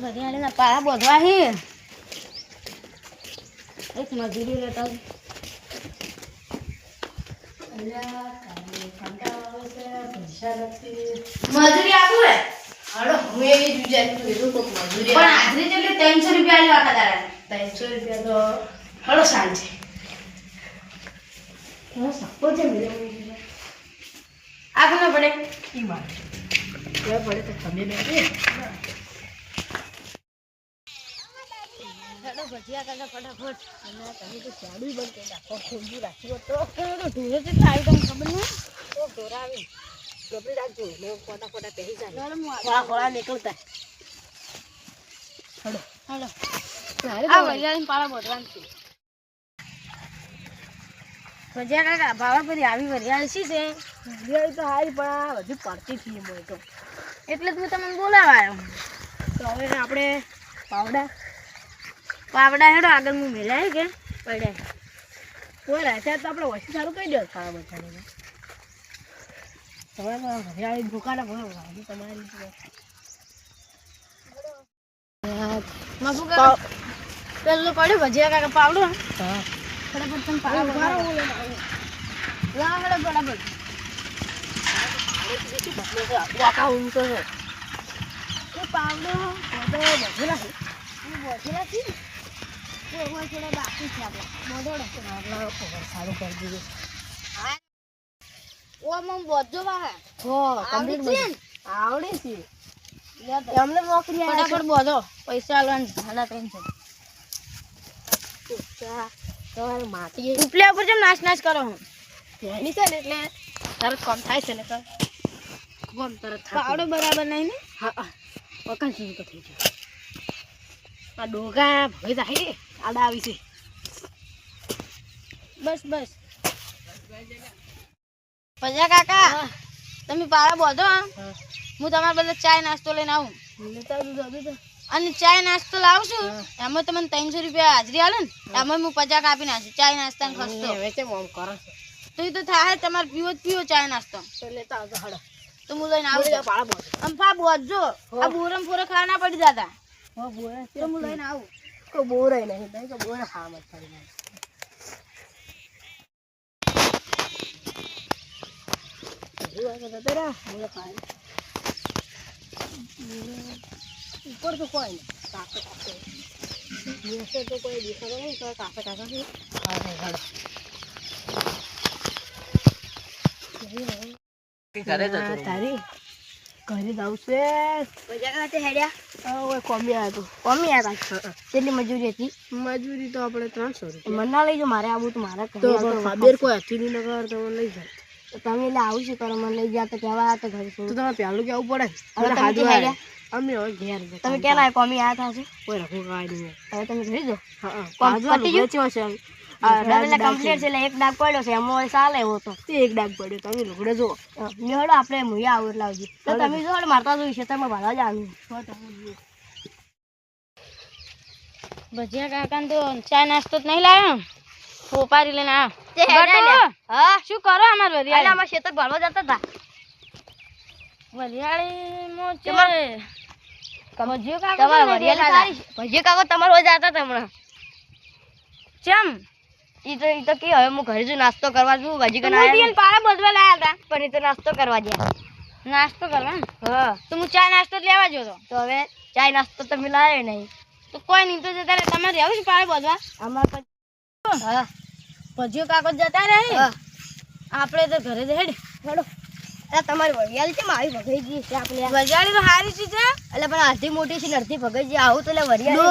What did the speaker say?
વરિયાળીના પાળા બોધવા હે એક મજૂરી લેતા મજૂરી આપું હે હાલો હું એવી જ વિચારું છું કોક મજૂરી પણ હાજરી જેટલી 300 રૂપિયા આલી વાકા તારા 300 રૂપિયા તો હાલો સાંજે હા સપો છે મેરે આગળ પડે ઈ માર કે પડે તો તમે બેઠે હેડો ભજીયા કાકા ફટાફટ અને તમે તો ચાડું બંધ કરી નાખો ખોંજી રાખ્યો તો ઢોરે તે આવી તમને ખબર નહીં તો ઢોરા આવી ગબડી રાખજો ને ફોટા ફોટા પહેરી જાય થોડા થોડા નીકળતા હેડો હેડો આ વરિયાળી પાળા બોધવાનું છે ભજીયા કાકા ભાવા પરી આવી વરિયાળી શી છે વરિયાળી તો હારી પણ હજુ પડતી છીએ બોલ તો એટલે જ હું તમને બોલાવાયો તો હવે આપણે પાવડા હેડો આગળ હું મેળાય કે પડ્યા કોઈ રાખ્યા તો આપણે વસ્તુ સારું કહી દો ખાવા બચાને તમે વરિયાળી ભૂકાના ભાવ તમારી પેલું પડ્યું ભજીયા કાકા પાવડો હા ફટાફટ તમે પાવડો લાવડે બરાબર વાકા ઊંચો છે એ પાવડો બધેલા છે બધેલા છે થોડા બાકી છે આપણે સારું કરી દીધું ઓ મમ બોજો વાહે હો કમ્પ્લીટ આવડે છે એમને નોકરી ફટાફટ બોધો પૈસા આલવાનું ઝાલા ત્રણ છે માટી ઉપલા ઉપર જેમ નાશ કરો હું એની છે ને એટલે તરત કામ થાય છે ને તો કોમ તરત પાવડો બરાબર નહીં ને હા પકડ શું તો થઈ જાય આ ડોગા ભઈ જાય આડા આવી છે બસ ભજીયા કાકા તમે પાળા બોધો હું તમારા બદલે ચાય નાસ્તો લઈને આવું અને ચાય નાસ્તો લાવું છું એમાં તમને 300 રૂપિયા હાજરી આલે ને એમાં હું 50 કાપી નાખી ચાય નાસ્તા ખર્ચો તો એ તો થાય તમારે પીવો ચાય નાસ્તો તો લેતા આવજો હડો તો હું લઈને આવું પાળા બોધો અંફા બોધજો આ બોરમ ફોરે ખાવા ના પડી જાતા હા બોરા તો હું લઈને આવું કો બોરાય નહીં તો બોરા ખાવા મત પડી જાય ऊपर तो कोई नहीं काका नीचे तो कोई दिखा नहीं तो काका से करे तो तारी घरे जाऊ से भजिया काते हेड्या ओए कोमी आया तो કેટલી મજૂરી હતી મજૂરી તો આપણે 300 રૂપિયા મના લઈ જો મારે આવું તો મારા તો ખબર કોઈ હતી ની નગર તો લઈ જાય તમે એટલે આવું શું કરો મને લઈ ગયા તો કહેવા તો ઘરે તો તમે પહેલું કેવું પડે હવે હાજુ હેડ્યા અમે હવે ઘેર તમે કેલા કોમી આયા થા છે કોઈ રખો કાઈ નહીં હવે તમે જોઈ જો હા હાજુ વેચ્યો છે ડબલ કમ્પ્લીટ છે એટલે એક ડાગ પડ્યો છે એમાં ચાલે એવો તો તે એક ડાગ પડ્યો તમે લુગડે જો મેળો આપણે મુયા આવું એટલે આવજી તો તમે જો મારતા જોઈ છે તમે ભાડા જ આવ્યું ભજીયા કાકા તો ચા નાસ્તો જ નહીં લાવ્યો પોપારી લેને આ હા શું કરો અમાર વરિયાળી અમાર ખેતર ભરવા જતા હતા વરિયાળી મો છે ભજીયો કાકો તમાર વરિયાળી ભજીયો કાકો તમાર હો જતા હતા હમણાં ચમ ઈ તો કે હવે હું ઘરે જો નાસ્તો કરવા જુ ભજી કન આયા પાળા બોધવા લાયા હતા પણ ઈ તો નાસ્તો કરવા ગયા નાસ્તો કરવા હા તો હું ચા નાસ્તો લેવા જો તો હવે ચા નાસ્તો તો મિલાય નહીં તો કોઈ નહીં તો જતા તમારે આવું છે પાળા બોધવા અમાર હા ભજીયો કાકો જતા રહે આપણે તો ઘરે જ હેડો આ તમારી વરિયાળી છે મારી ભગાઈ ગઈ છે આપણે વરિયાળી તો હારી છે એટલે પણ અડધી મોટી છે ને અડધી ભગાઈ ગઈ આવું તો એટલે વરિયાળી